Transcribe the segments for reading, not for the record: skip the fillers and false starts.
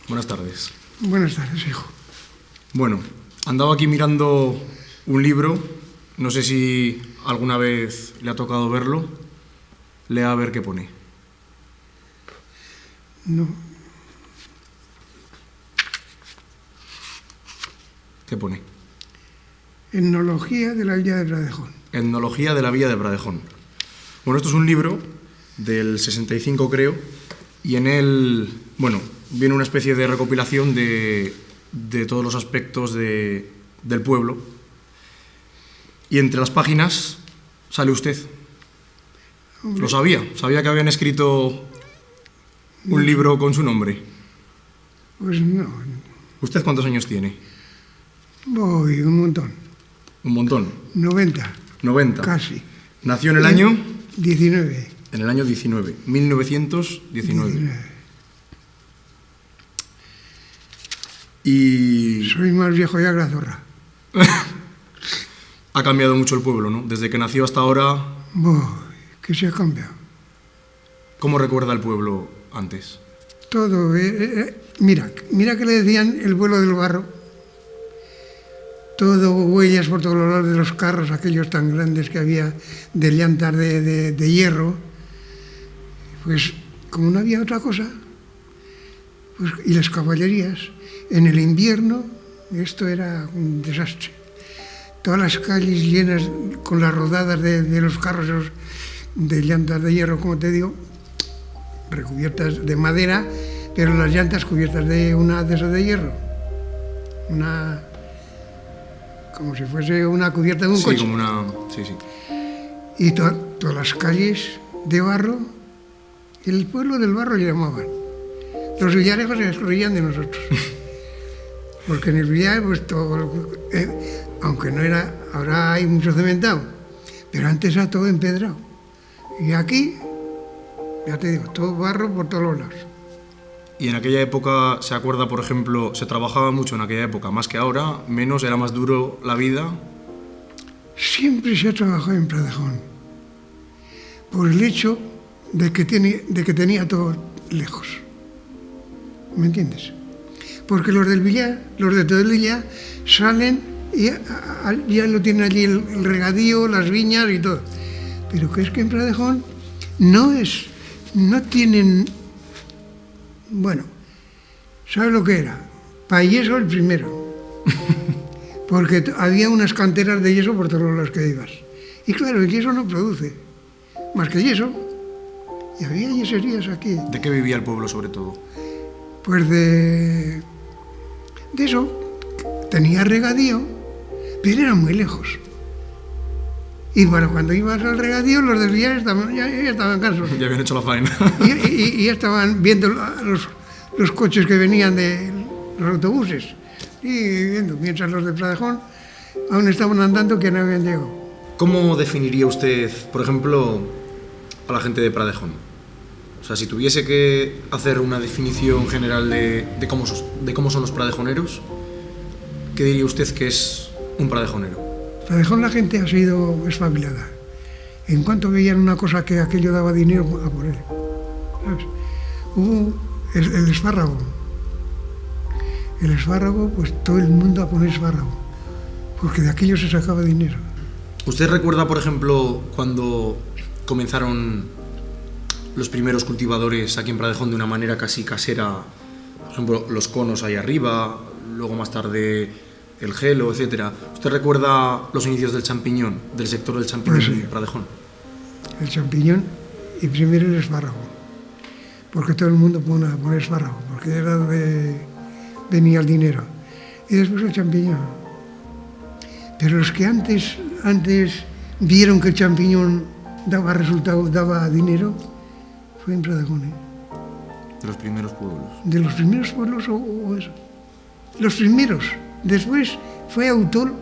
Buenas tardes. Buenas tardes, hijo. Bueno, andaba aquí mirando un libro, no sé si alguna vez le ha tocado verlo, lea a ver qué pone. No, ¿Qué pone? Etnología de la Villa de Pradejón. Etnología de la Villa de Pradejón. Bueno, esto es un libro del 65, creo, y en él, bueno, viene una especie de recopilación de todos los aspectos del pueblo. Y entre las páginas sale usted. Hombre, Lo sabía, sabía que habían escrito un libro con su nombre. pues no, ¿Usted cuántos años tiene? voy un montón. Un montón. 90, 90. casi. Nació en el año... 19. En el año 19, 1919. 19. Y Soy más viejo ya que la zorra. ha cambiado mucho el pueblo, ¿no? Desde que nació hasta ahora, Voy, que se ha cambiado. ¿cómo recuerda el pueblo antes? Todo, mira que le decían el vuelo del barro. Todo huellas por todos los lados de los carros, aquellos tan grandes que había de llantas de hierro. Pues como no había otra cosa, pues, y las caballerías, en el invierno esto era un desastre. Todas las calles llenas con las rodadas de los carros esos de llantas de hierro, como te digo, recubiertas de madera, pero las llantas cubiertas de una de esas de hierro. Como si fuese una cubierta de un coche. Sí, como una... Sí, sí. Y todas las calles de barro, el pueblo del barro le llamaban. Los villarejos se reían de nosotros. Porque en el villar, pues todo, aunque no era, ahora hay mucho cementado, pero antes era todo empedrado. Y aquí, ya te digo, todo barro por todos los lados. Y en aquella época, ¿se acuerda, por ejemplo, se trabajaba mucho en aquella época, más que ahora, menos, era más duro la vida? Siempre se ha trabajado en Pradejón, por el hecho de que tenía todo lejos. ¿Me entiendes? Porque los del Villar, los de Todellilla, salen y ya lo tienen allí el regadío, las viñas y todo. Pero que es que en Pradejón no tienen... Bueno, ¿sabes lo que era? Para yeso el primero. Porque había unas canteras de yeso por todos los que ibas. Y claro, el yeso no produce más que yeso. Y había yeserías aquí. ¿De qué vivía el pueblo, sobre todo? Pues de eso. Tenía regadío, pero era muy lejos. Y bueno, cuando ibas al regadío, los del Villar ya estaban cansados. Ya habían hecho la faena. Y ya estaban viendo los coches que venían de los autobuses. Y viendo, mientras los de Pradejón aún estaban andando que no habían llegado. ¿Cómo definiría usted, por ejemplo, a la gente de Pradejón? O sea, si tuviese que hacer una definición general de cómo son los pradejoneros, ¿qué diría usted que es un pradejonero? Pradejón la gente ha sido espabilada. En cuanto veían una cosa que aquello daba dinero, a por él. ¿Sabes? Hubo el espárrago. El espárrago, pues todo el mundo a poner espárrago, porque de aquello se sacaba dinero. ¿Usted recuerda, por ejemplo, cuando comenzaron los primeros cultivadores aquí en Pradejón de una manera casi casera? Por ejemplo, los conos ahí arriba, luego más tarde el gelo, etcétera. ¿Usted recuerda los inicios del champiñón, del sector del champiñón Pues sí. en Pradejón? El champiñón y primero el espárrago, porque todo el mundo pone a poner espárrago, porque era donde venía el dinero. Y después el champiñón. Pero los que antes vieron que el champiñón daba resultado, daba dinero, fue en Pradejón, ¿eh? De los primeros pueblos. De los primeros pueblos o eso. Los primeros. Después fue Autol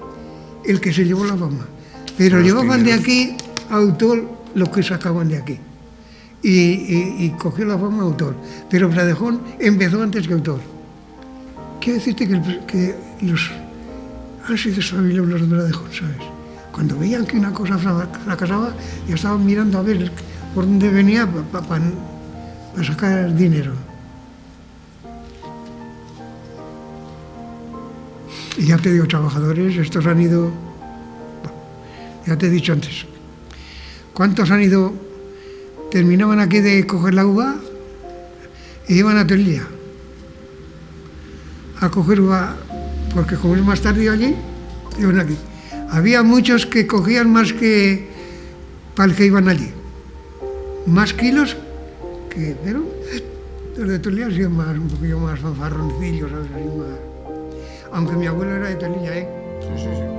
el que se llevó la fama. Pero Los llevaban primeros. de aquí a Autol lo que sacaban de aquí. Y cogió la fama Autol. Pero Pradejón empezó antes que Autol. Quiero decirte que los han sido espabilados los de Pradejón, ¿sabes? Cuando veían que una cosa fracasaba, ya estaban mirando a ver por dónde venía para sacar dinero. Y ya te digo, trabajadores, estos han ido, bueno, ya te he dicho antes, ¿cuántos han ido? Terminaban aquí de coger la uva y iban a Tolilla a coger uva, porque como es más tarde allí, iban aquí. Había muchos que cogían más que para el que iban allí, más kilos que, pero los de Tolilla han sido más, un poquillo más fanfarroncillos, ¿sabes? Así más. Aunque mi abuelo era de Tolilla, ¿eh? Sí, sí, sí.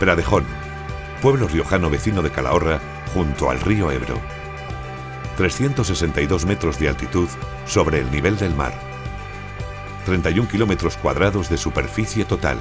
Pradejón, pueblo riojano vecino de Calahorra, junto al río Ebro. 362 metros de altitud sobre el nivel del mar. 31 kilómetros cuadrados de superficie total.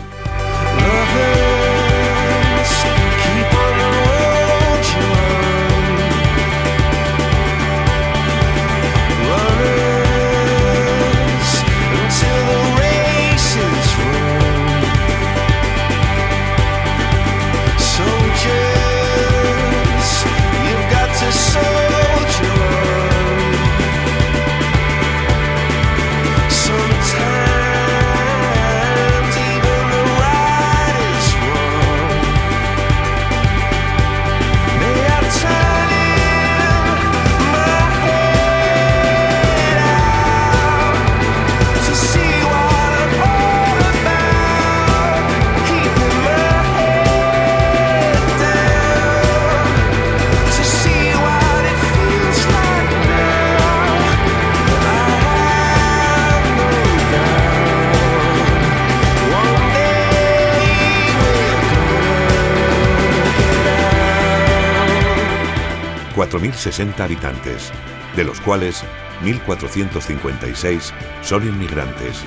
...4.060 habitantes, de los cuales 1.456 son inmigrantes.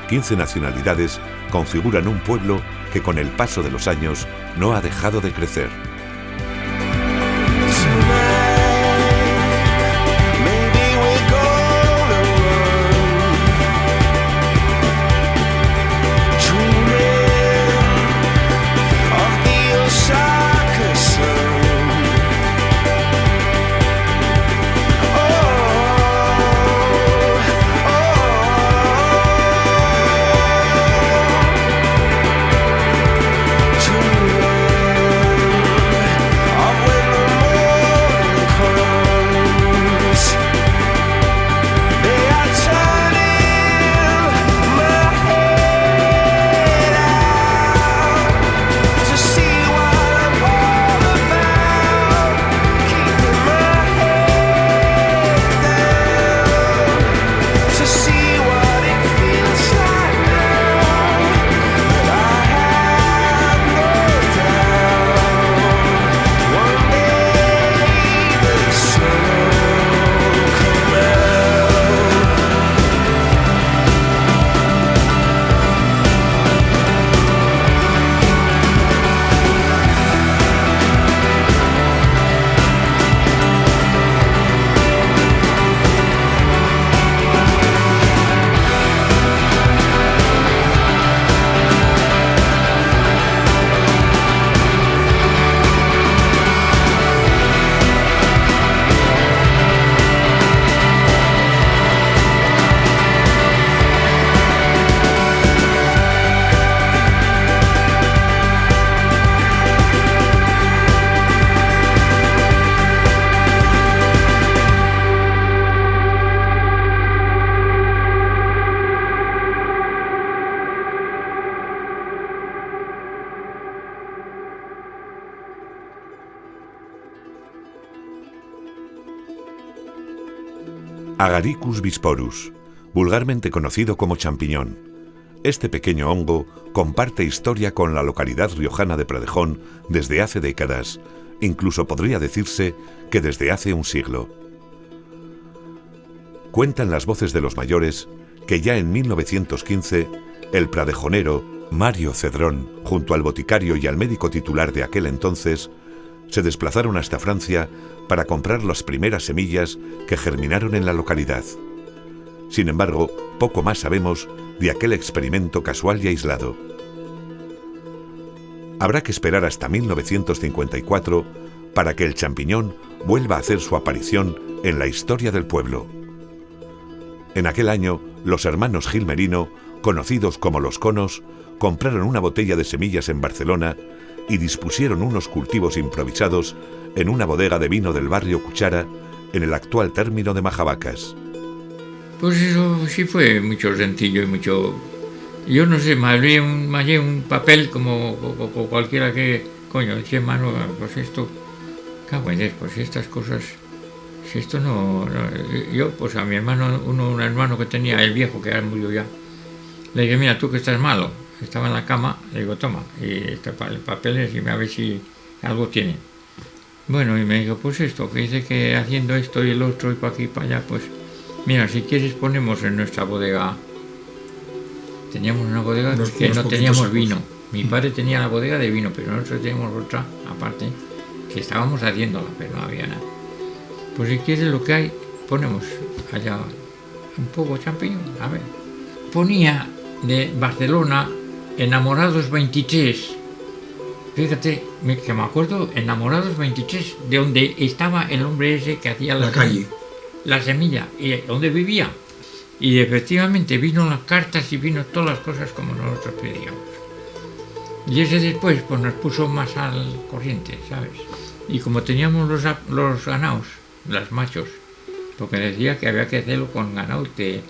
15 nacionalidades configuran un pueblo que con el paso de los años no ha dejado de crecer. Agaricus bisporus, vulgarmente conocido como champiñón. Este pequeño hongo comparte historia con la localidad riojana de Pradejón desde hace décadas, incluso podría decirse que desde hace un siglo. Cuentan las voces de los mayores que ya en 1915 el pradejonero Mario Cedrón, junto al boticario y al médico titular de aquel entonces, se desplazaron hasta Francia para comprar las primeras semillas que germinaron en la localidad. Sin embargo, poco más sabemos de aquel experimento casual y aislado. Habrá que esperar hasta 1954 para que el champiñón vuelva a hacer su aparición en la historia del pueblo. En aquel año, los hermanos Gil Merino, conocidos como los Conos, compraron una botella de semillas en Barcelona y dispusieron unos cultivos improvisados en una bodega de vino del barrio Cuchara, en el actual término de Majavacas. Pues eso sí fue mucho sencillo y mucho... Yo no sé, me hallé un papel como cualquiera que... Coño, decía hermano, pues esto... Cago en Dios, pues estas cosas... Si esto no... Yo, pues a mi hermano, un hermano que tenía, el viejo, que ya murió ya, le dije, mira, tú que estás malo, estaba en la cama, le digo, toma, y este papel es, y a ver si algo tiene. Bueno, y me dijo, pues esto, que dice que haciendo esto y el otro, y para aquí y para allá, pues, mira, si quieres ponemos en nuestra bodega. Teníamos una bodega que no teníamos vino. Mi padre tenía la bodega de vino, pero nosotros teníamos otra, aparte, que estábamos haciéndola, pero no había nada. Pues si quieres lo que hay, ponemos allá un poco de champiñón, a ver. Ponía de Barcelona Enamorados 23, fíjate, que me acuerdo, Enamorados 23, de donde estaba el hombre ese que hacía la calle, la semilla, y donde vivía. Y efectivamente vino las cartas y vino todas las cosas como nosotros pedíamos. Y ese después pues nos puso más al corriente, ¿sabes? Y como teníamos los ganados, los machos, porque decía que había que hacerlo con ganado de...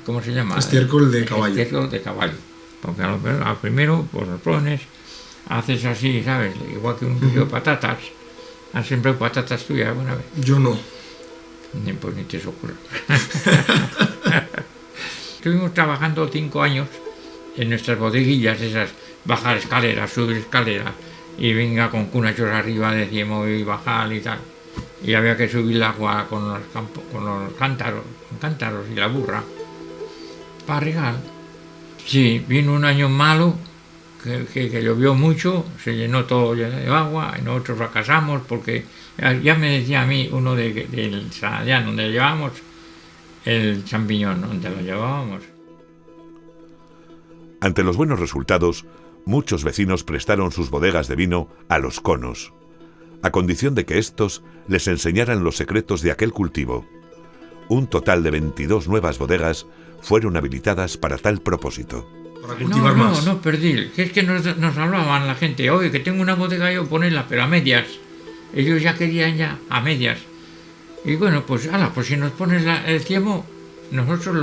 ¿Cómo se llama? Estiércol de caballo. Estiércol de caballo. Porque al primero, pues los pones, haces así, ¿sabes? Igual que un kilo de patatas. ¿Has sembrado patatas tuyas alguna vez? Yo no. Pues ni te ocurre. Estuvimos trabajando 5 años en nuestras bodeguillas, esas, bajar escaleras, subir escaleras, y venga con cunachos arriba, decíamos, y bajar y tal. Y había que subir el agua con los cántaros y la burra para regar. Sí, vino un año malo, que llovió mucho, se llenó todo de agua, y nosotros fracasamos porque ya me decía a mí uno del San Adrián, donde llevábamos el champiñón, donde lo llevábamos. Ante los buenos resultados, muchos vecinos prestaron sus bodegas de vino a los Conos, a condición de que éstos les enseñaran los secretos de aquel cultivo. Un total de 22 nuevas bodegas fueron habilitadas para tal propósito. Para cultivar más. No, perdí. Que es que nos hablaban la gente, oye, que tengo una bodega yo, ponerla, pero a medias. Ellos ya querían ya, a medias. Y bueno, pues, pues si nos pones el ciemo, nosotros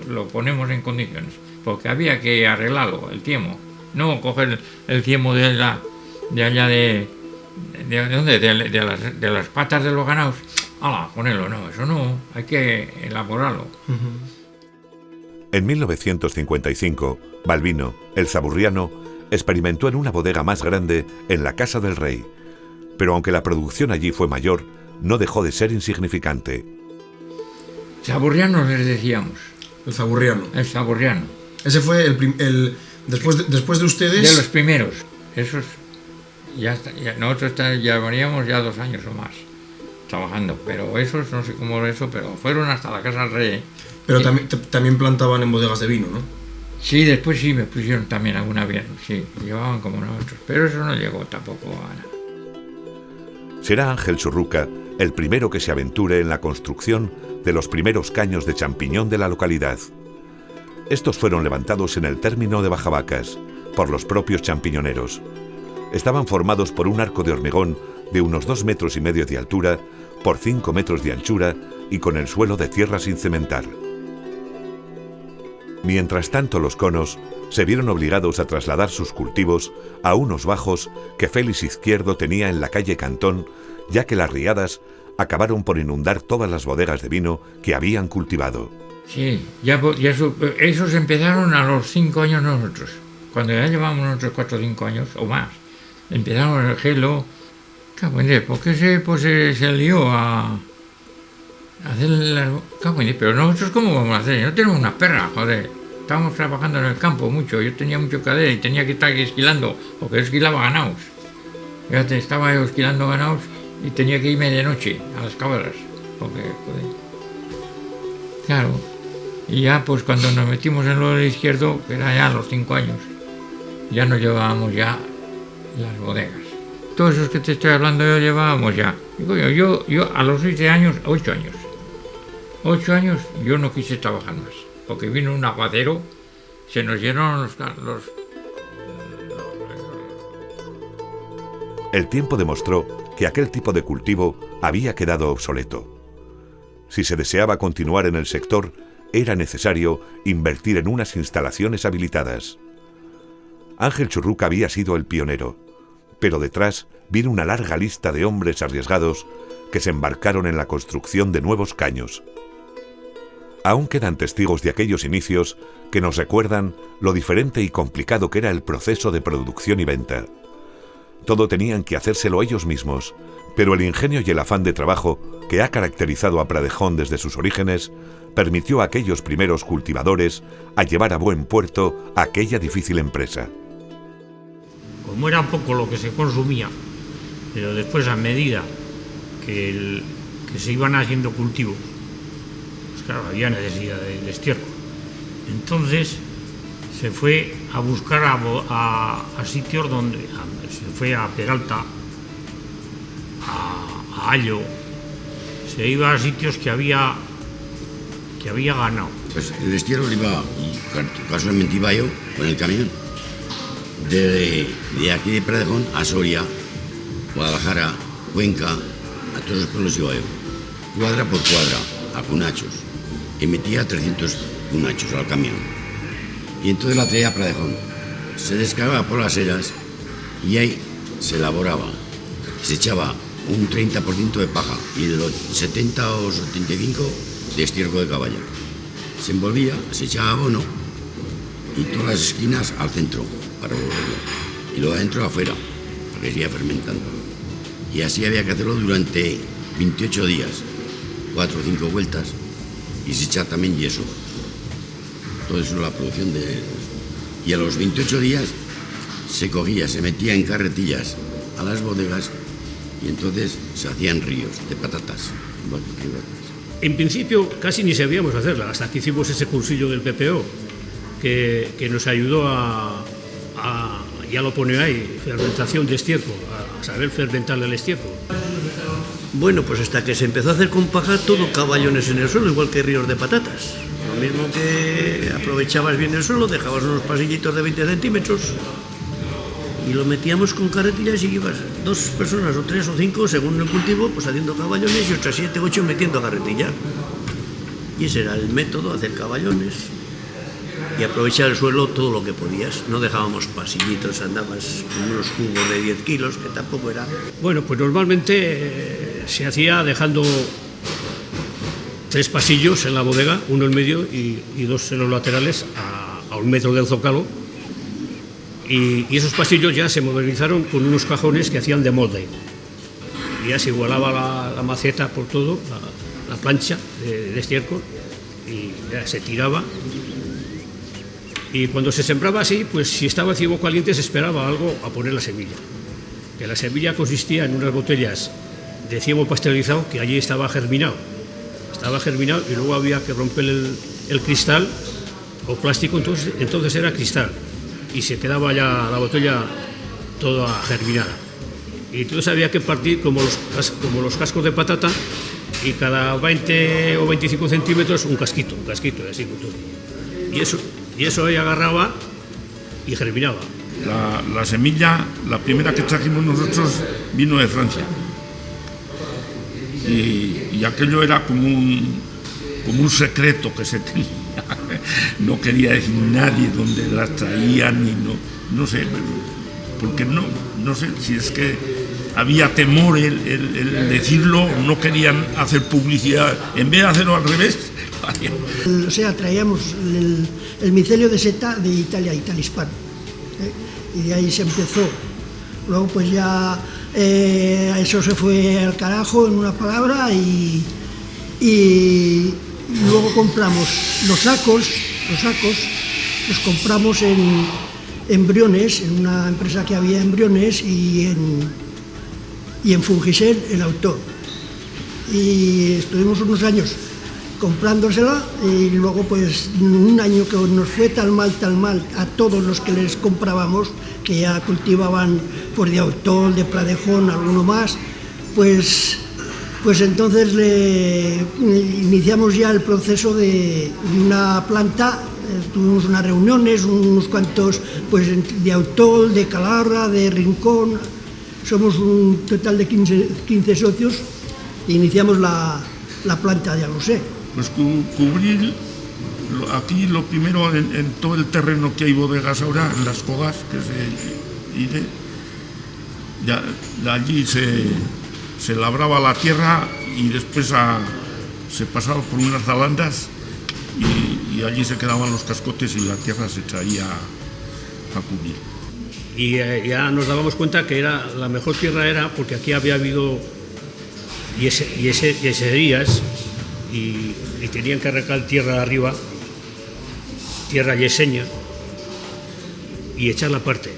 lo ponemos en condiciones. Porque había que arreglarlo, el ciemo. No coger el ciemo de allá de las patas de los ganados. Ponerlo, no, eso no, hay que elaborarlo. En 1955, Balbino, el zaburriano, experimentó en una bodega más grande en la Casa del Rey, pero aunque la producción allí fue mayor, no dejó de ser insignificante. Zaburriano les decíamos. El zaburriano. El zaburriano. Ese fue después de ustedes. De los primeros. Esos nosotros llevaríamos ya 2 años o más trabajando, pero esos no sé cómo eso, pero fueron hasta la Casa del Rey. Pero también plantaban en bodegas de vino, ¿no? Sí, después sí me pusieron también alguna bien, sí, llevaban como nosotros, pero eso no llegó tampoco a nada. Será Ángel Churruca el primero que se aventure en la construcción de los primeros caños de champiñón de la localidad. Estos fueron levantados en el término de Majavacas por los propios champiñoneros. Estaban formados por un arco de hormigón de unos 2,5 metros de altura por 5 metros de anchura y con el suelo de tierra sin cementar. Mientras tanto, los Conos se vieron obligados a trasladar sus cultivos a unos bajos que Félix Izquierdo tenía en la calle Cantón, ya que las riadas acabaron por inundar todas las bodegas de vino que habían cultivado. Sí, esos empezaron a los 5 años nosotros. Cuando ya llevamos nosotros 4 o 5 años o más, empezaron el gelo. ¿Por qué se lió a hacer las... Pero nosotros, ¿cómo vamos a hacer? No tenemos una perra, joder. Estábamos trabajando en el campo mucho. Yo tenía mucho cadera y tenía que estar esquilando, porque yo esquilaba ganados. Fíjate, estaba yo esquilando ganados y tenía que irme de noche a las cabras. Porque, joder. Claro. Y ya, pues cuando nos metimos en lo del izquierdo, que era ya a los 5 años, ya nos llevábamos ya las bodegas. Todos esos que te estoy hablando yo llevábamos ya. Yo a los 8 años yo no quise trabajar más, porque vino un aguacero, se nos llenaron los... El tiempo demostró que aquel tipo de cultivo había quedado obsoleto. Si se deseaba continuar en el sector, era necesario invertir en unas instalaciones habilitadas. Ángel Churruca había sido el pionero, pero detrás vino una larga lista de hombres arriesgados que se embarcaron en la construcción de nuevos caños. Aún quedan testigos de aquellos inicios que nos recuerdan lo diferente y complicado que era el proceso de producción y venta. Todo tenían que hacérselo ellos mismos, pero el ingenio y el afán de trabajo que ha caracterizado a Pradejón desde sus orígenes permitió a aquellos primeros cultivadores a llevar a buen puerto aquella difícil empresa. Como era poco lo que se consumía, pero después a medida que se iban haciendo cultivos, pues claro, había necesidad de estiércol. Entonces se fue a buscar a sitios donde se fue a Peralta, a Allo, se iba a sitios que había ganado. Pues el estiércol iba, y casualmente iba yo con el camión, de aquí de Pradejón a Soria, Guadalajara, Cuenca, a todos los pueblos iba yo, cuadra por cuadra, a cunachos, y metía 300 cunachos al camión. Y entonces la traía a Pradejón, se descargaba por las eras y ahí se elaboraba, se echaba un 30% de paja y de los 70 o 75 de estiércol de caballo. Se envolvía, se echaba abono y todas las esquinas al centro para volverlo. Y luego adentro afuera, para que siga fermentando. Y así había que hacerlo durante 28 días, 4 o 5 vueltas, y se echaba también yeso. Todo eso es la producción de... Y a los 28 días se cogía, se metía en carretillas a las bodegas y entonces se hacían ríos de patatas. En principio casi ni sabíamos hacerla, hasta que hicimos ese cursillo del PPO, que nos ayudó ya lo pone ahí, fermentación de estiércol, a saber fermentar el estiércol. Bueno, pues hasta que se empezó a hacer con paja todo caballones en el suelo, igual que ríos de patatas. Lo mismo que aprovechabas bien el suelo, dejabas unos pasillitos de 20 centímetros y lo metíamos con carretillas y ibas 2 personas o 3 o 5 según el cultivo, pues haciendo caballones y otras 7 o 8 metiendo carretilla. Y ese era el método, hacer caballones y aprovechar el suelo todo lo que podías. No dejábamos pasillitos, andabas con unos cubos de 10 kilos, que tampoco era... Bueno, pues normalmente se hacía dejando 3 pasillos en la bodega, uno en medio y 2 en los laterales a 1 metro del zócalo. Y esos pasillos ya se modernizaron con unos cajones que hacían de molde. Y ya se igualaba la maceta por todo, la plancha de estiércol, y ya se tiraba. Y cuando se sembraba así, pues si estaba ciego caliente se esperaba algo a poner la semilla. Que la semilla consistía en unas botellas de ciego pasteurizado que allí estaba germinado. Estaba germinado y luego había que romper el cristal o plástico, entonces era cristal. Y se quedaba ya la botella toda germinada. Y entonces había que partir como los cascos de patata y cada 20 o 25 centímetros un casquito, así con todo. Y eso ahí agarraba y germinaba. La semilla, la primera que trajimos nosotros, vino de Francia. Y aquello era como un secreto que se tenía. No quería decir nadie dónde las traían y no sé, porque no sé si es que había temor el decirlo, no querían hacer publicidad, en vez de hacerlo al revés. O sea, traíamos el micelio de seta de Italia, Italispan, y de ahí se empezó. Luego pues ya eso se fue al carajo, en una palabra, y luego compramos los sacos los compramos en Briones, en una empresa que había en Briones, y en Fungiser, el autor. Y estuvimos unos años comprándosela, y luego pues un año que nos fue tal mal a todos los que les comprábamos, que ya cultivaban pues de Autol, de Pradejón, alguno más, pues entonces iniciamos ya el proceso de una planta. Tuvimos unas reuniones, unos cuantos pues de Autol, de Calahorra, de Rincón. Somos un total de 15 socios e iniciamos la planta, ya lo sé. Pues cubrir aquí lo primero en todo el terreno que hay bodegas ahora, en las cogas, que allí se labraba la tierra y después se pasaba por unas zalandas y allí se quedaban los cascotes y la tierra se traía a cubrir. Y ya nos dábamos cuenta que la mejor tierra era porque aquí había habido yeserías y tenían que arrancar tierra arriba, tierra yeseña, y echarla aparte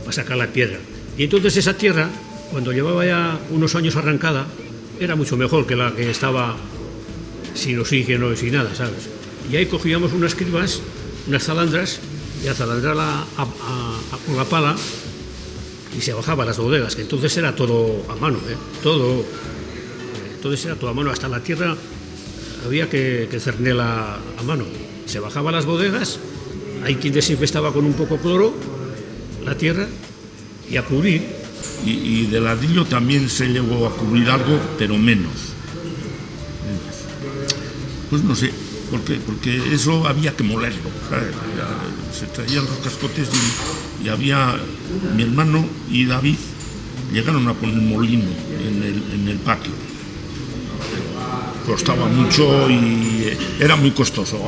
para sacar la piedra. Y entonces esa tierra, cuando llevaba ya unos años arrancada, era mucho mejor que la que estaba sin oxígeno y sin nada, ¿sabes? Y ahí cogíamos unas cribas, unas zalandras, y a zalandrarla con la pala, y se bajaba a las bodegas, que entonces era todo a mano, entonces era todo a mano, hasta la tierra había que cernela a mano. Se bajaba a las bodegas, hay quien desinfestaba con un poco cloro la tierra y a cubrir. Y de ladrillo también se llegó a cubrir algo, pero menos. Pues no sé, porque eso había que molerlo, ¿sabes? Se traían los cascotes y había mi hermano y David llegaron a poner molino en el patio. Costaba mucho y era muy costoso,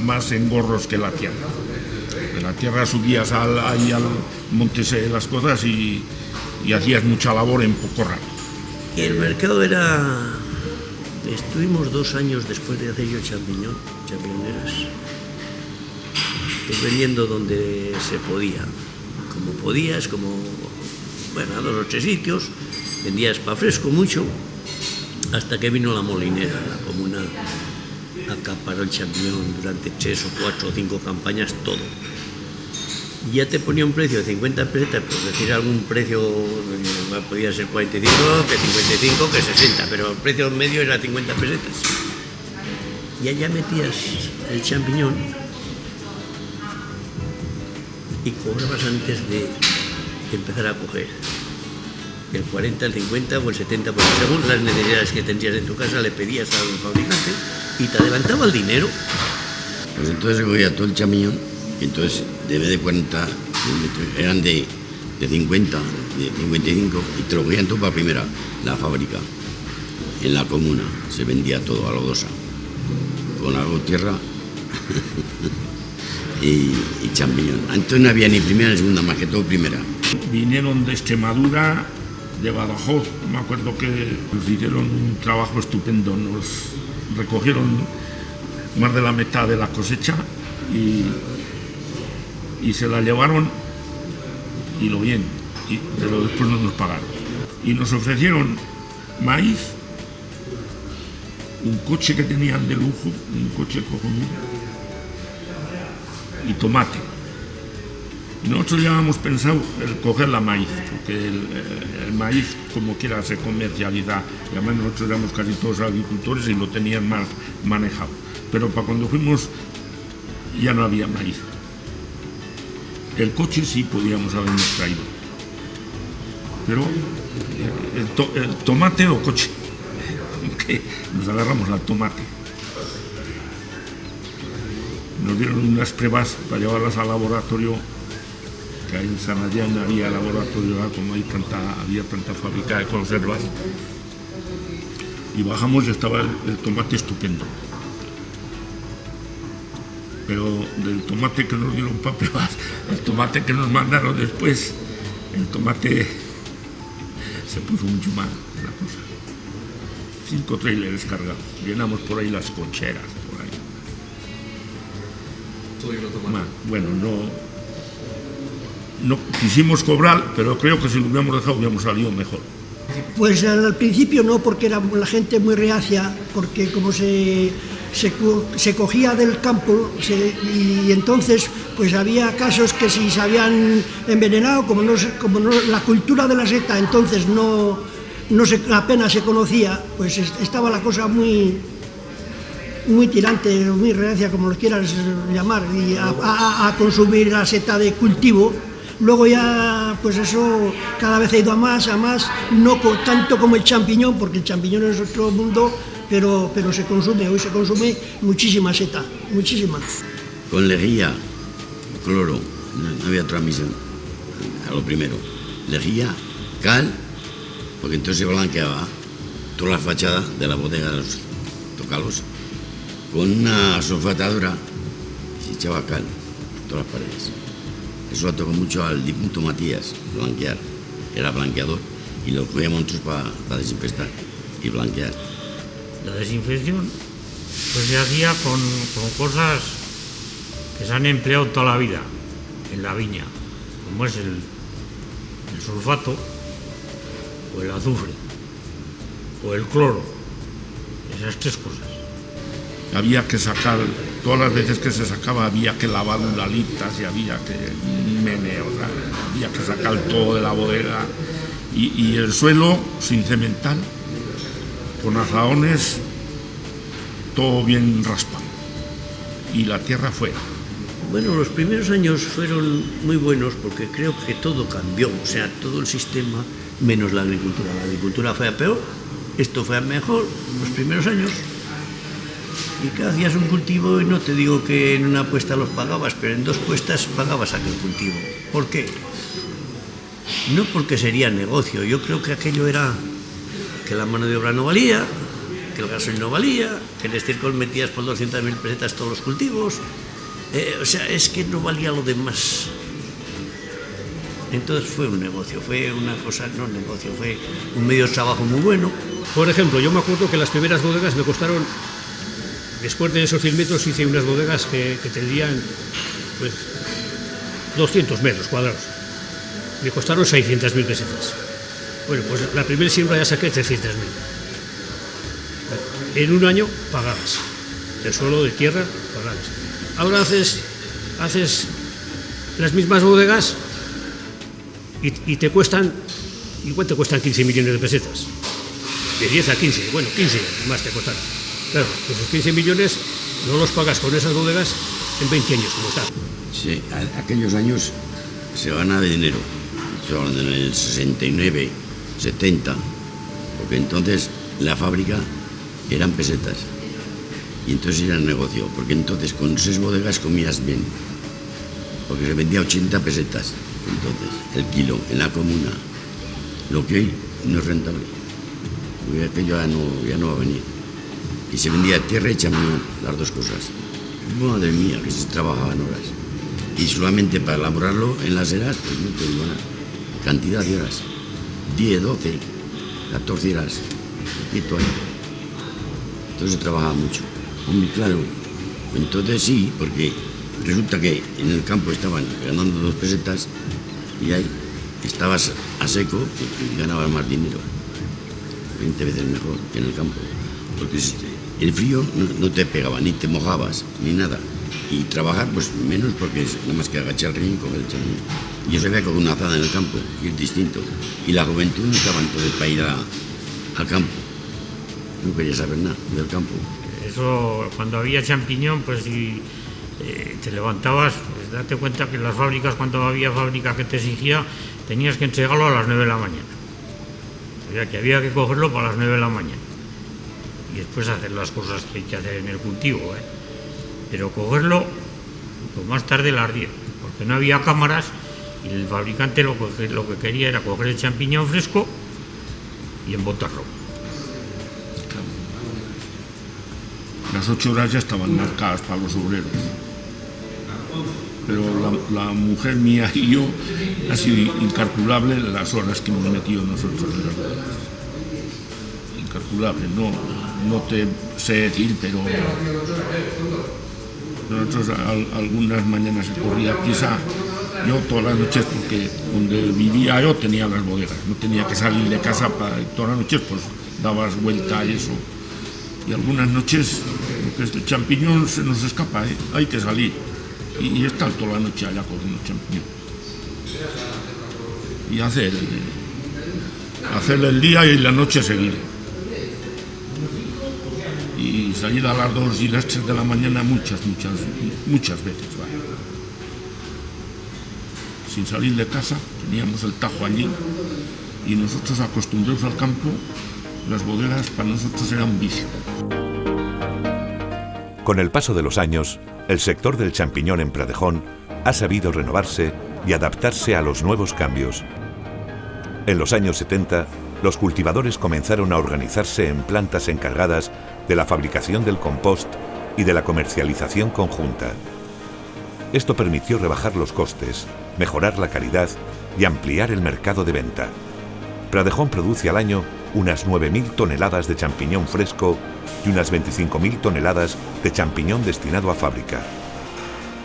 más engorros que la tierra. En la tierra subías ahí al monte las cosas y hacías mucha labor en poco rato. Y el mercado era... Estuvimos 2 años después de hacer yo champiñoneras, pues vendiendo donde se podía, como podías, bueno, a 2 o 3 sitios, vendías para fresco mucho, hasta que vino la molinera, la comuna acaparó el champiñón durante 3 o 4 o 5 campañas, todo. Y ya te ponía un precio de 50 pesetas, por decir algún precio, podía ser 45, que 55, que 60, pero el precio medio era 50 pesetas. Y allá metías el champiñón y cobrabas antes de empezar a coger el 40, el 50 o el 70%, según las necesidades que tenías en tu casa, le pedías al fabricante y te adelantaba el dinero. Pues entonces cogía todo el champiñón, y entonces de vez de 40 eran de 50, de 55, y te lo cogían todo para primera, la fábrica. En la comuna se vendía todo a lodosa, con algo tierra y champiñón. Entonces no había ni primera ni segunda, más que todo primera. Vinieron de Extremadura, de Badajoz, me acuerdo que nos hicieron un trabajo estupendo, nos recogieron más de la mitad de la cosecha y se la llevaron y lo bien, pero después no nos pagaron. Y nos ofrecieron maíz, un coche que tenían de lujo, un coche cojonudo, y tomate. Y nosotros ya habíamos pensado el coger la maíz, porque el maíz como quiera se comercializa, y además nosotros éramos casi todos agricultores y lo tenían más manejado. Pero para cuando fuimos ya no había maíz. El coche sí podíamos habernos traído, pero el tomate o coche, que nos agarramos al tomate. Nos dieron unas pruebas para llevarlas al laboratorio que ahí en San Adrián había laboratorio, como había tanta fábrica de conservas. Y bajamos y estaba el tomate estupendo. Pero del tomate que nos dieron papelas, el tomate que nos mandaron después, el tomate se puso mucho mal la cosa. 5 trailers cargados, llenamos por ahí las cocheras, por ahí. Todo lleno de tomate. Bueno, no quisimos cobrar, pero creo que si lo hubiéramos dejado hubiéramos salido mejor. Pues al principio no, porque era la gente muy reacia, porque como se cogía del campo y entonces pues había casos que si se habían envenenado, como la cultura de la seta entonces apenas se conocía, pues estaba la cosa muy tirante, muy reacia, como lo quieras llamar, y a consumir la seta de cultivo. Luego ya, pues eso cada vez ha ido a más, no tanto como el champiñón, porque el champiñón es otro mundo, pero hoy se consume muchísima seta, muchísima. Con lejía, cloro, no había otra misión, a lo primero. Lejía, cal, porque entonces se blanqueaba toda la fachada de la bodega de los tocalos. Con una sulfatadora se echaba cal por todas las paredes. Eso tocó mucho al difunto Matías, blanquear. Era blanqueador y lo cogíamos nosotros para desinfestar y blanquear. La desinfección pues se hacía con cosas que se han empleado toda la vida en la viña, como es el sulfato, o el azufre, o el cloro, esas 3 cosas. Había que sacar, todas las veces que se sacaba había que lavar uralitas y había que había que sacar todo de la bodega y el suelo sin cementar, con azaones, todo bien raspado y la tierra fuera. Bueno, los primeros años fueron muy buenos porque creo que todo cambió, o sea, todo el sistema, menos la agricultura. La agricultura fue a peor, esto fue a mejor los primeros años. Y que hacías un cultivo y no te digo que en una puesta los pagabas, pero en 2 puestas pagabas aquel cultivo. ¿Por qué? No porque sería negocio, yo creo que aquello era que la mano de obra no valía, que el gasoil no valía, que en estiércol metías por 200.000 pesetas todos los cultivos, o sea, es que no valía lo demás. Entonces fue un negocio, fue una cosa, no un negocio, fue un medio de trabajo muy bueno. Por ejemplo, yo me acuerdo que las primeras bodegas me costaron, después de esos 100 metros hice unas bodegas que tendrían pues 200 metros cuadrados. Me costaron 600.000 pesetas. Bueno, pues la primera siembra ya saqué 300.000. En un año pagabas. De suelo, de tierra, pagabas. Ahora haces las mismas bodegas y te cuestan, igual te cuestan 15 millones de pesetas. De 10 a 15, bueno, 15 más te costan. Claro, pues esos 15 millones no los pagas con esas bodegas en 20 años, como está. Sí, aquellos años se ganaba dinero. Estoy hablando en el 69, 70, porque entonces la fábrica eran pesetas y entonces era el negocio, porque entonces con 6 bodegas comías bien, porque se vendía 80 pesetas entonces el kilo en la comuna, lo que hoy no es rentable, porque aquello ya no va a venir. Y se vendía tierra y champiñón, las 2 cosas. Madre mía, que se trabajaban horas. Y solamente para elaborarlo en las eras, pues no te digo nada. Cantidad de horas. 10, 12, 14 horas. Poquito ahí. Entonces se trabajaba mucho. Muy claro. Entonces sí, porque resulta que en el campo estaban ganando 2 pesetas y ahí estabas a seco y ganabas más dinero. 20 veces mejor que en el campo. Porque el frío no te pegaba, ni te mojabas, ni nada. Y trabajar, pues menos, porque es nada más que agachar el riñón y coger el champiñón. Yo sabía que con una azada en el campo, y es distinto. Y la juventud no estaba entonces para ir al campo. No quería saber nada del campo. Eso, cuando había champiñón, pues si te levantabas, pues date cuenta que en las fábricas, cuando había fábrica que te exigía, tenías que entregarlo a las 9 de la mañana. O sea, que había que cogerlo para las 9 de la mañana. Y después hacer las cosas que hay que hacer en el cultivo, pero cogerlo pues más tarde a las 10, porque no había cámaras Y el fabricante lo que quería era coger el champiñón fresco y embotarlo. Las 8 horas ya estaban marcadas para los obreros. Pero la mujer mía y yo, ha sido incalculable las horas que hemos metido nosotros en las bodegas. Incalculable, no te sé decir, pero nosotros algunas mañanas se corría prisa, yo todas las noches, porque donde vivía yo tenía las bodegas, no tenía que salir de casa para todas las noches, pues dabas vuelta y eso. Y algunas noches, porque el champiñón se nos escapa, hay que salir. Y estar toda la noche allá cogiendo champiñón. Y hacer el día y la noche seguida. Y salir a las 2 y las 3 de la mañana muchas veces. Vaya. Sin salir de casa, teníamos el tajo allí y nosotros acostumbrados al campo, las bodegas para nosotros eran un vicio. Con el paso de los años, el sector del champiñón en Pradejón ha sabido renovarse y adaptarse a los nuevos cambios. En los años 70, los cultivadores comenzaron a organizarse en plantas encargadas de la fabricación del compost y de la comercialización conjunta. Esto permitió rebajar los costes, mejorar la calidad y ampliar el mercado de venta. Pradejón produce al año unas 9.000 toneladas de champiñón fresco y unas 25.000 toneladas de champiñón destinado a fábrica.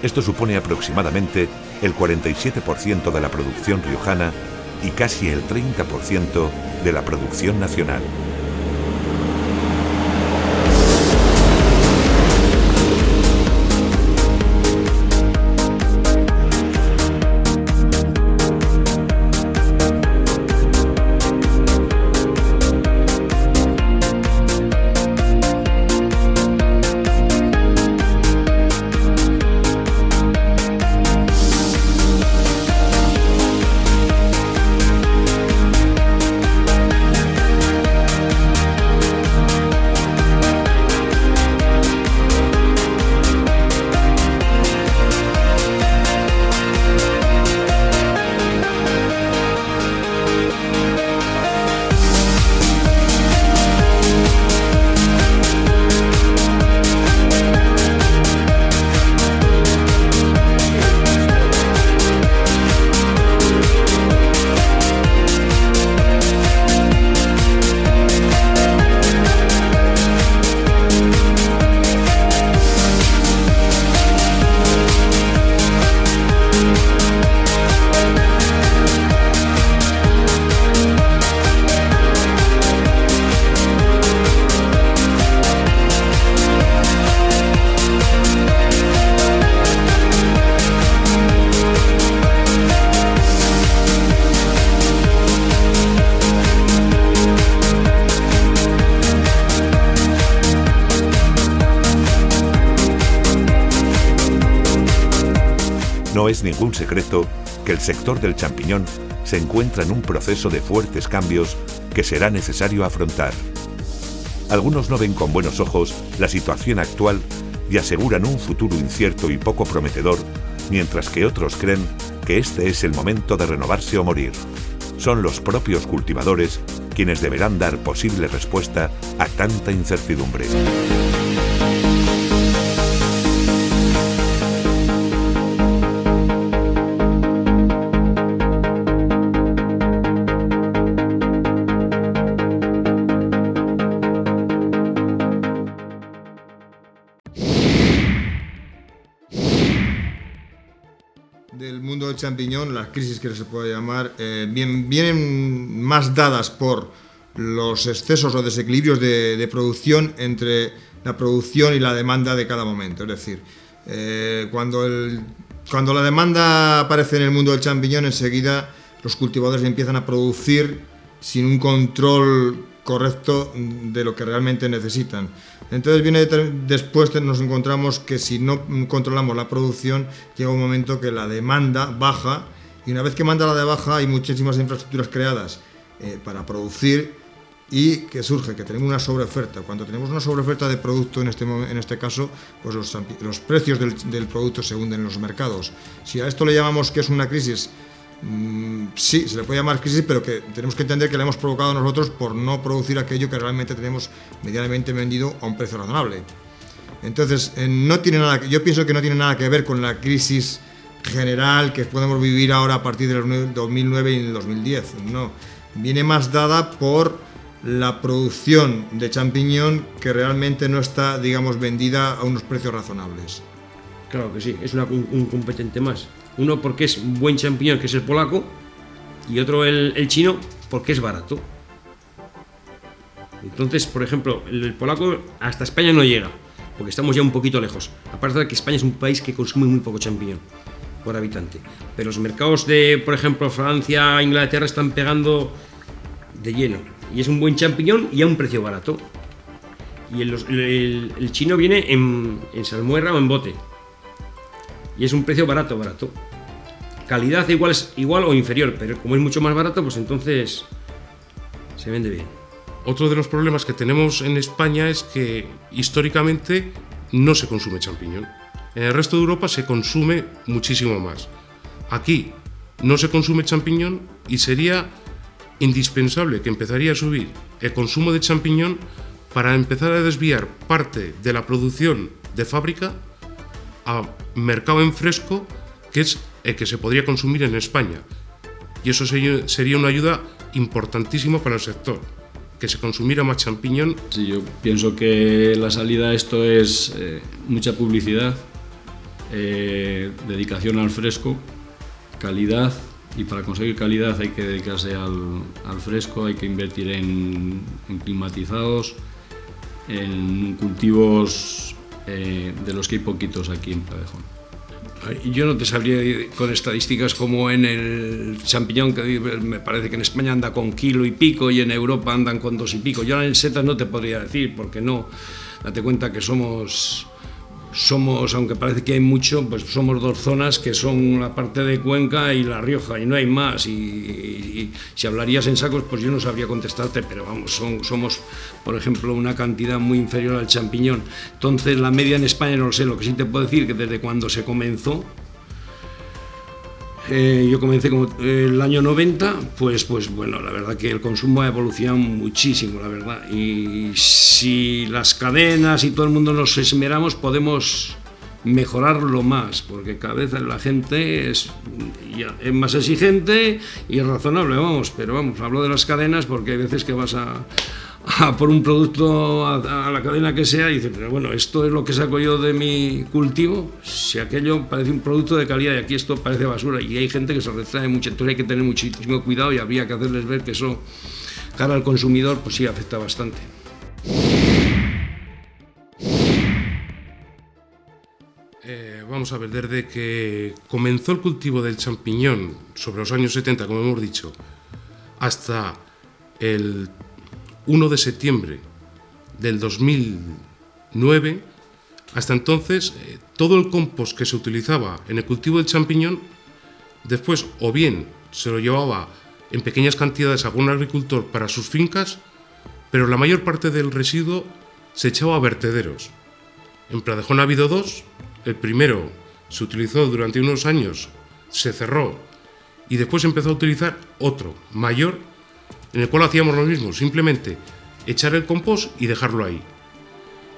Esto supone aproximadamente el 47% de la producción riojana y casi el 30% de la producción nacional. No es ningún secreto que el sector del champiñón se encuentra en un proceso de fuertes cambios que será necesario afrontar. Algunos no ven con buenos ojos la situación actual y aseguran un futuro incierto y poco prometedor, mientras que otros creen que este es el momento de renovarse o morir. Son los propios cultivadores quienes deberán dar posible respuesta a tanta incertidumbre. Del mundo del champiñón, las crisis que se puede llamar, vienen más dadas por los excesos o desequilibrios de producción entre la producción y la demanda de cada momento. Es decir, cuando la demanda aparece en el mundo del champiñón, enseguida los cultivadores empiezan a producir sin un control correcto de lo que realmente necesitan. Entonces después nos encontramos que si no controlamos la producción, llega un momento que la demanda baja, y una vez que manda la de baja hay muchísimas infraestructuras creadas para producir, y que surge que tenemos una sobreoferta. Cuando tenemos una sobreoferta de producto, en este caso, pues los precios del producto se hunden en los mercados. Si a esto le llamamos que es una crisis, Sí, se le puede llamar crisis, pero que tenemos que entender que la hemos provocado nosotros por no producir aquello que realmente tenemos medianamente vendido a un precio razonable. Entonces, no tiene nada, yo pienso que no tiene nada que ver con la crisis general que podemos vivir ahora a partir del 2009 y el 2010. No, viene más dada por la producción de champiñón que realmente no está, digamos, vendida a unos precios razonables. Claro que sí, es un competente más. Uno porque es un buen champiñón, que es el polaco, y otro el chino porque es barato. Entonces, por ejemplo, el polaco hasta España no llega, porque estamos ya un poquito lejos. Aparte de que España es un país que consume muy poco champiñón por habitante. Pero los mercados de, por ejemplo, Francia, Inglaterra están pegando de lleno. Y es un buen champiñón y a un precio barato. Y el chino viene en salmuera o en bote. Y es un precio barato. Calidad igual o inferior, pero como es mucho más barato, pues entonces se vende bien. Otro de los problemas que tenemos en España es que históricamente no se consume champiñón. En el resto de Europa se consume muchísimo más. Aquí no se consume champiñón y sería indispensable que empezaría a subir el consumo de champiñón para empezar a desviar parte de la producción de fábrica a mercado en fresco, que es el que se podría consumir en España. Y eso sería una ayuda importantísima para el sector, que se consumiera más champiñón. Sí, yo pienso que la salida a esto es mucha publicidad, dedicación al fresco, calidad, y para conseguir calidad hay que dedicarse al fresco, hay que invertir en climatizados, en cultivos de los que hay poquitos aquí en Pradejón. Yo no te sabría con estadísticas como en el champiñón, que me parece que en España anda con kilo y pico y en Europa andan con 2 y pico. Yo en setas no te podría decir, porque no, date cuenta que somos, aunque parece que hay mucho, pues somos 2 zonas que son la parte de Cuenca y La Rioja, y no hay más. Y si hablarías en sacos, pues yo no sabría contestarte, pero vamos, somos, por ejemplo, una cantidad muy inferior al champiñón. Entonces, la media en España no lo sé. Lo que sí te puedo decir que desde cuando se comenzó, yo comencé como el año 90, pues bueno, la verdad que el consumo ha evolucionado muchísimo, la verdad. Y si las cadenas y todo el mundo nos esmeramos, podemos mejorarlo más, porque cada vez la gente es más exigente y razonable, pero hablo de las cadenas porque hay veces que vas a por un producto a la cadena que sea y dices, pero bueno, esto es lo que saco yo de mi cultivo, si aquello parece un producto de calidad y aquí esto parece basura, y hay gente que se retrae mucho, entonces hay que tener muchísimo cuidado y habría que hacerles ver que eso, cara al consumidor, pues sí afecta bastante. Vamos a ver, desde que comenzó el cultivo del champiñón sobre los años 70, como hemos dicho, hasta el 1 de septiembre del 2009, hasta entonces todo el compost que se utilizaba en el cultivo del champiñón, después o bien se lo llevaba en pequeñas cantidades a algún agricultor para sus fincas, pero la mayor parte del residuo se echaba a vertederos. En Pradejón ha habido 2, el primero se utilizó durante unos años, se cerró y después empezó a utilizar otro, mayor, en el cual hacíamos lo mismo, simplemente echar el compost y dejarlo ahí.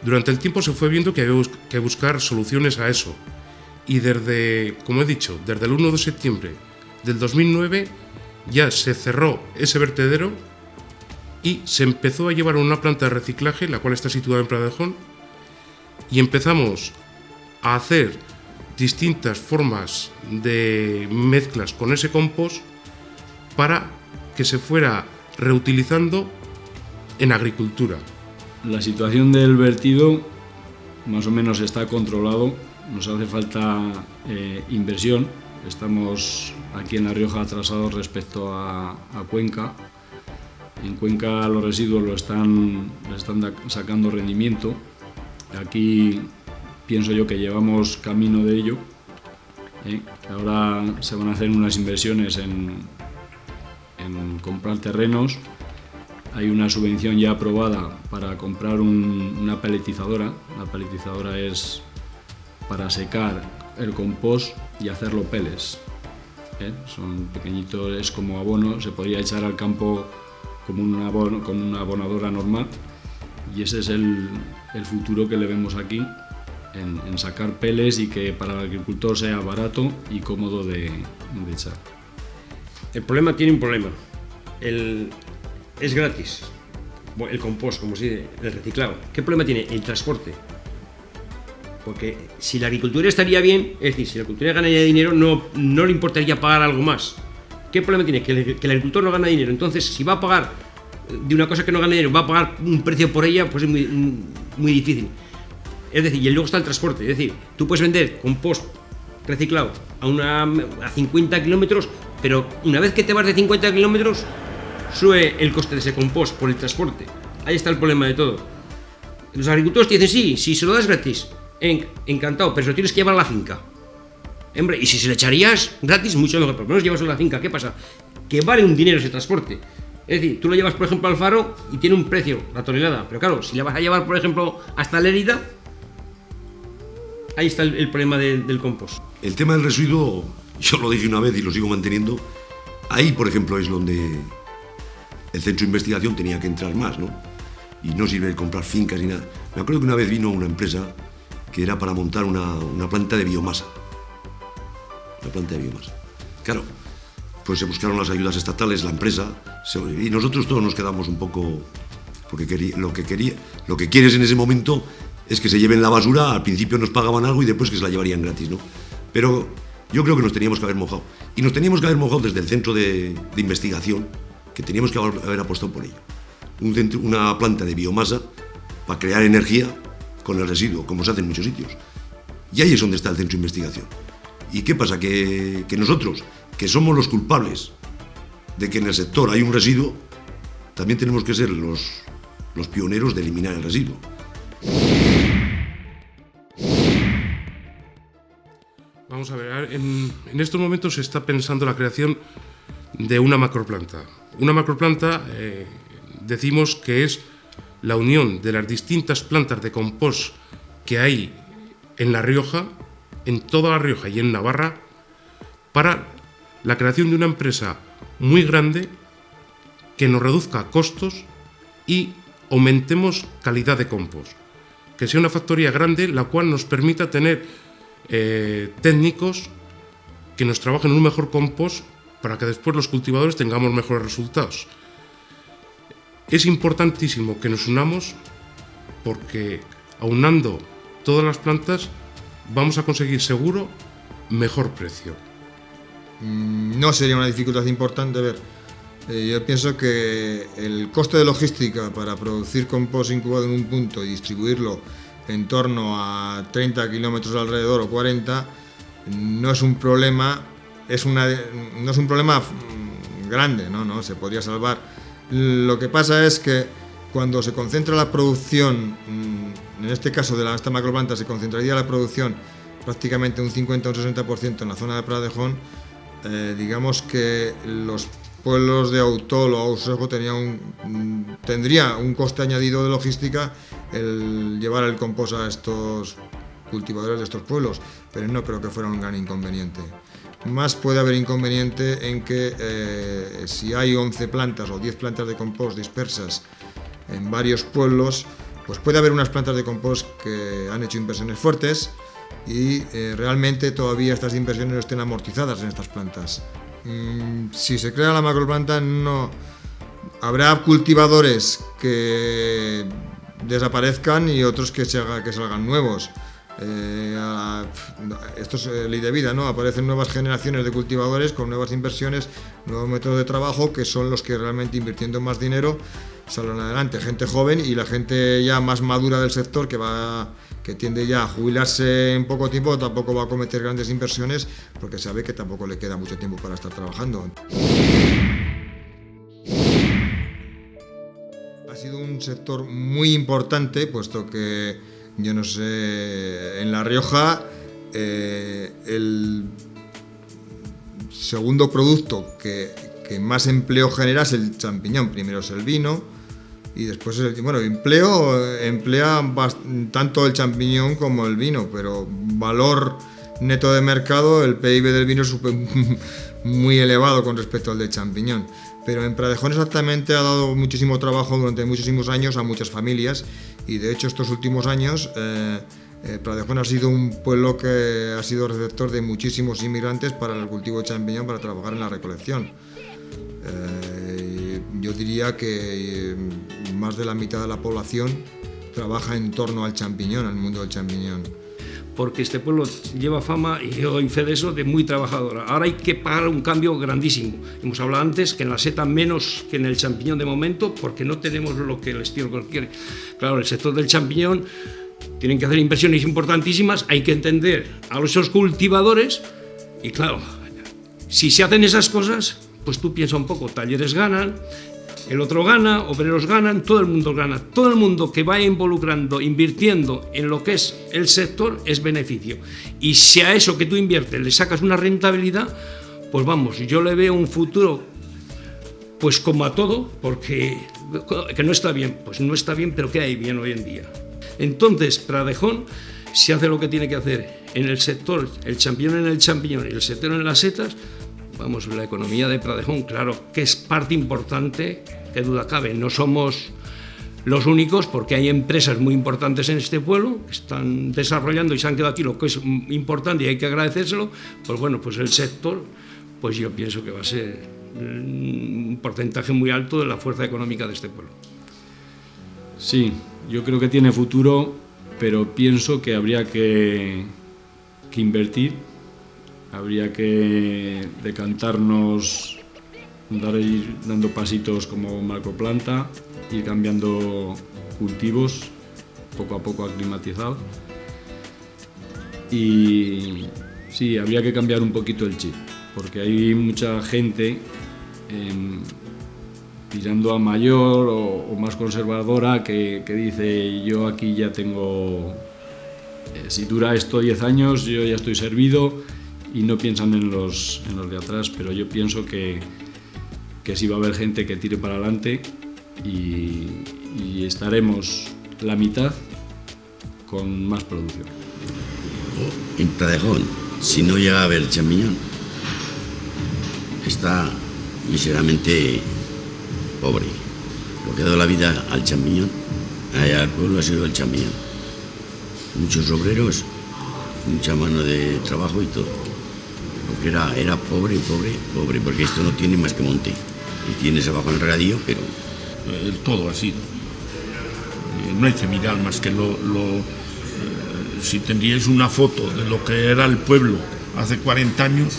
Durante el tiempo se fue viendo que había que buscar soluciones a eso, y desde, como he dicho, desde el 1 de septiembre del 2009 ya se cerró ese vertedero y se empezó a llevar a una planta de reciclaje, la cual está situada en Pradejón, y empezamos a hacer distintas formas de mezclas con ese compost para que se fuera reutilizando en agricultura. La situación del vertido más o menos está controlado, nos hace falta inversión. Estamos aquí en La Rioja atrasados respecto a Cuenca. En Cuenca los residuos le están sacando rendimiento. Aquí pienso yo que llevamos camino de ello. Ahora se van a hacer unas inversiones en comprar terrenos. Hay una subvención ya aprobada para comprar una peletizadora. La peletizadora es para secar el compost y hacerlo pellets. son pequeñitos, es como abono, se podría echar al campo como con una abonadora normal, y ese es el futuro que le vemos aquí, en sacar peles y que para el agricultor sea barato y cómodo de echar. El problema tiene un problema, es gratis, el compost, como se dice, el reciclado. ¿Qué problema tiene? El transporte. Porque si la agricultura estaría bien, es decir, si la agricultura ganaría dinero, no le importaría pagar algo más. ¿Qué problema tiene? Que el agricultor no gana dinero. Entonces, si va a pagar de una cosa que no gana dinero, va a pagar un precio por ella, pues es muy difícil. Es decir, y luego está el transporte. Es decir, tú puedes vender compost reciclado a 50 kilómetros, pero una vez que te vas de 50 kilómetros, sube el coste de ese compost por el transporte. Ahí está el problema de todo. Los agricultores te dicen, sí, si se lo das gratis, encantado, pero se lo tienes que llevar a la finca. Hombre, y si se le echarías gratis, mucho mejor, pero no nos llevas a la finca. ¿Qué pasa? Que vale un dinero ese transporte. Es decir, tú lo llevas, por ejemplo, al Faro y tiene un precio, la tonelada. Pero claro, si la vas a llevar, por ejemplo, hasta Lérida, ahí está el problema del compost. El tema del residuo, yo lo dije una vez y lo sigo manteniendo. Ahí, por ejemplo, es donde el centro de investigación tenía que entrar más, ¿no? Y no sirve comprar fincas ni nada. Me acuerdo que una vez vino una empresa que era para montar una planta de biomasa. Una planta de biomasa. Claro, pues se buscaron las ayudas estatales, la empresa, y nosotros todos nos quedamos un poco... Porque lo que quieres en ese momento es que se lleven la basura, al principio nos pagaban algo y después que se la llevarían gratis, ¿no? Pero yo creo que nos teníamos que haber mojado. Y nos teníamos que haber mojado desde el centro de investigación, que teníamos que haber apostado por ello. Una planta de biomasa para crear energía con el residuo, como se hace en muchos sitios. Y ahí es donde está el centro de investigación. ¿Y qué pasa? Que nosotros, que somos los culpables de que en el sector hay un residuo, también tenemos que ser los pioneros de eliminar el residuo. Vamos a ver, en estos momentos se está pensando la creación de una macroplanta. Una macroplanta, decimos que es la unión de las distintas plantas de compost que hay en La Rioja, en toda La Rioja y en Navarra, para la creación de una empresa muy grande que nos reduzca costos y aumentemos calidad de compost. Que sea una factoría grande la cual nos permita tener técnicos que nos trabajen un mejor compost para que después los cultivadores tengamos mejores resultados. Es importantísimo que nos unamos porque aunando todas las plantas vamos a conseguir seguro mejor precio. No sería una dificultad importante. A ver, yo pienso que el coste de logística para producir compost incubado en un punto y distribuirlo en torno a 30 kilómetros alrededor o 40 no es un problema, no es un problema grande, ¿no? Se podría salvar. Lo que pasa es que cuando se concentra la producción, en este caso de esta macroplanta, se concentraría la producción prácticamente un 50 o un 60% en la zona de Pradejón, digamos que los pueblos de Autol o Ausejo tendría un coste añadido de logística el llevar el compost a estos cultivadores de estos pueblos, pero no creo que fuera un gran inconveniente. Más puede haber inconveniente en que si hay 11 plantas o 10 plantas de compost dispersas en varios pueblos, pues puede haber unas plantas de compost que han hecho inversiones fuertes y realmente todavía estas inversiones no estén amortizadas en estas plantas. Si se crea la macroplanta, no habrá cultivadores que desaparezcan y otros que salgan nuevos. Esto es ley de vida, ¿no? Aparecen nuevas generaciones de cultivadores con nuevas inversiones, nuevos métodos de trabajo, que son los que realmente, invirtiendo más dinero, salen adelante. Gente joven y la gente ya más madura del sector que tiende ya a jubilarse en poco tiempo, tampoco va a cometer grandes inversiones porque sabe que tampoco le queda mucho tiempo para estar trabajando. Ha sido un sector muy importante, puesto que, yo no sé, en La Rioja el segundo producto que más empleo genera es el champiñón. Primero es el vino y después emplea tanto el champiñón como el vino, pero valor neto de mercado, el PIB del vino es muy elevado con respecto al de champiñón. Pero en Pradejón exactamente ha dado muchísimo trabajo durante muchísimos años a muchas familias, y de hecho estos últimos años Pradejón ha sido un pueblo que ha sido receptor de muchísimos inmigrantes para el cultivo de champiñón, para trabajar en la recolección. Yo diría que más de la mitad de la población trabaja en torno al champiñón, al mundo del champiñón. Porque este pueblo lleva fama, y yo doy fe de eso, de muy trabajadora. Ahora hay que pagar un cambio grandísimo. Hemos hablado antes que en la seta menos que en el champiñón de momento, porque no tenemos lo que el estiércol quiere. Claro, el sector del champiñón tienen que hacer inversiones importantísimas, hay que entender a esos cultivadores, y claro, si se hacen esas cosas, pues tú piensa un poco, talleres ganan, el otro gana, obreros ganan, todo el mundo gana. Todo el mundo que vaya involucrando, invirtiendo en lo que es el sector es beneficio. Y si a eso que tú inviertes le sacas una rentabilidad, pues vamos, yo le veo un futuro, pues como a todo, porque que no está bien, pues no está bien, pero ¿qué hay bien hoy en día? Entonces, Pradejón, si hace lo que tiene que hacer en el sector, el champiñón en el champiñón y el sector en las setas, vamos, la economía de Pradejón, claro, que es parte importante, qué duda cabe. No somos los únicos, porque hay empresas muy importantes en este pueblo que están desarrollando y se han quedado aquí, lo que es importante y hay que agradecérselo. Pues bueno, pues el sector, pues yo pienso que va a ser un porcentaje muy alto de la fuerza económica de este pueblo. Sí, yo creo que tiene futuro, pero pienso que habría que invertir. Habría que decantarnos, ir dando pasitos como macroplanta, ir cambiando cultivos, poco a poco aclimatizado. Y sí, habría que cambiar un poquito el chip, porque hay mucha gente tirando a mayor o más conservadora que dice: yo aquí ya tengo, si dura esto 10 años, yo ya estoy servido. Y no piensan en los de atrás, pero yo pienso que sí va a haber gente que tire para adelante y estaremos la mitad con más producción. En Pradejón, si no llega a haber champiñón, está miseramente pobre. Lo que ha dado la vida al champiñón, al pueblo, ha sido el champiñón. Muchos obreros, mucha mano de trabajo y todo. Porque era pobre, porque esto no tiene más que monte. Y tienes abajo el regadío, pero... todo ha sido. No hay que mirar más que si tendríais una foto de lo que era el pueblo hace 40 años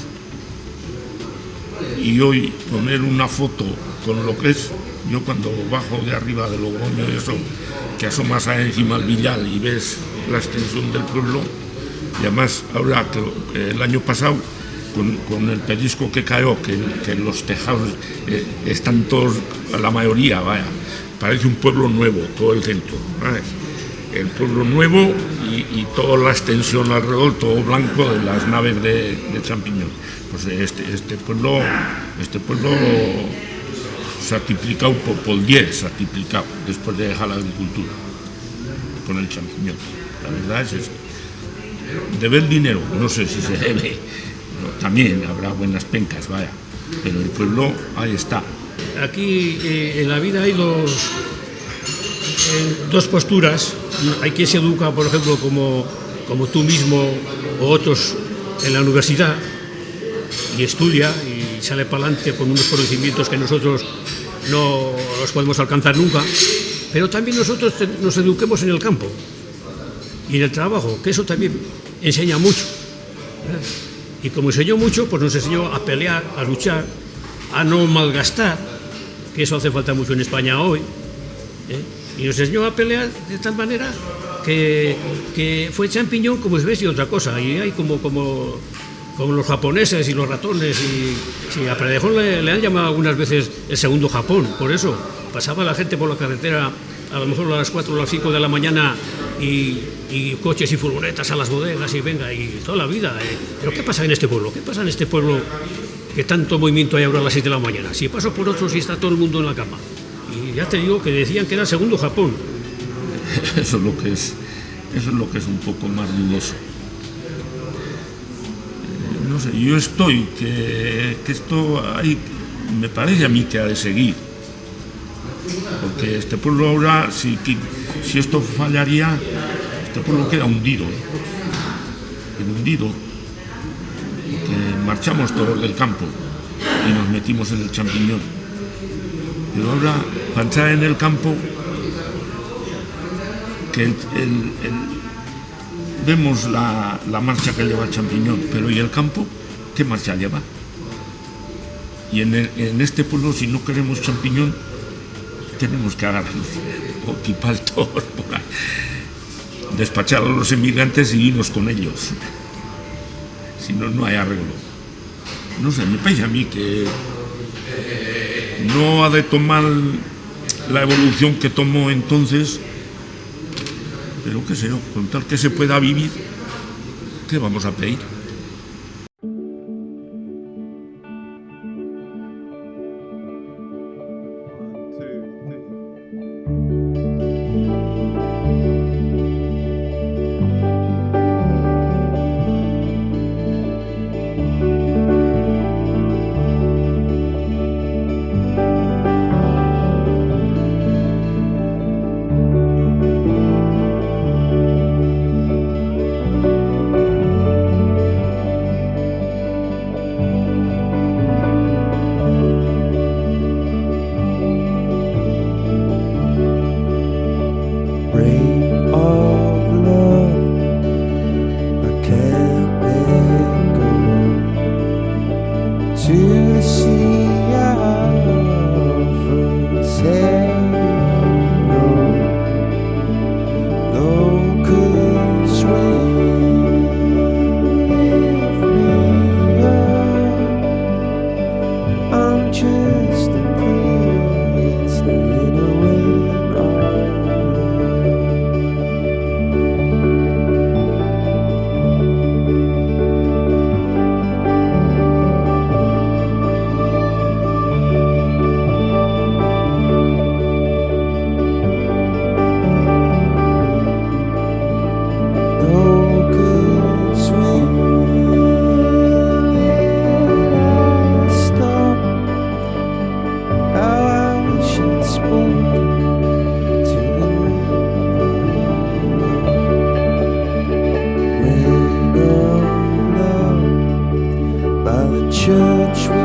y hoy poner una foto con lo que es, yo cuando bajo de arriba de Logroño y eso, que asomas encima al Villal y ves la extensión del pueblo, y además ahora que el año pasado con el pellizco que cayó, que los tejados están todos, la mayoría, vaya, parece un pueblo nuevo, todo el centro, ¿sabes? El pueblo nuevo y toda la extensión alrededor, todo blanco de las naves de champiñón. Pues este pueblo se ha multiplicado por 10, se ha multiplicado después de dejar la agricultura con el champiñón. La verdad es eso. Deber dinero, no sé si se debe, también habrá buenas pencas, vaya, pero el pueblo ahí está. Aquí en la vida hay dos posturas. Hay quien se educa, por ejemplo, como tú mismo o otros en la universidad y estudia y sale para adelante con unos conocimientos que nosotros no los podemos alcanzar nunca, pero también nosotros nos eduquemos en el campo y en el trabajo, que eso también enseña mucho. Y como enseñó mucho, pues nos enseñó a pelear, a luchar, a no malgastar, que eso hace falta mucho en España hoy, y nos enseñó a pelear de tal manera que fue champiñón como es y otra cosa, y hay como los japoneses y los ratones, y a Pradejón le han llamado algunas veces el segundo Japón. Por eso pasaba la gente por la carretera a lo mejor a las 4 o las 5 de la mañana y coches y furgonetas a las bodegas y venga, y toda la vida. Pero ¿qué pasa en este pueblo? ¿Qué pasa en este pueblo que tanto movimiento hay ahora a las 6 de la mañana? Si paso por otros y está todo el mundo en la cama. Y ya te digo que decían que era el segundo Japón. Eso es lo que es un poco más dudoso. sé, yo estoy, que esto hay, me parece a mí que ha de seguir. Porque este pueblo ahora, si esto fallaría, este pueblo queda hundido. Hundido. Que marchamos todos del campo y nos metimos en el champiñón. Pero ahora, para entrar en el campo, que vemos la marcha que lleva el champiñón, pero ¿y el campo? ¿Qué marcha lleva? Y en este pueblo, si no queremos champiñón, tenemos que agarrarnos o tipar todos por ahí, despachar a los emigrantes y irnos con ellos. Si no, no hay arreglo. No sé, me parece a mí que no ha de tomar la evolución que tomó entonces, pero qué sé yo, con tal que se pueda vivir, ¿qué vamos a pedir? Church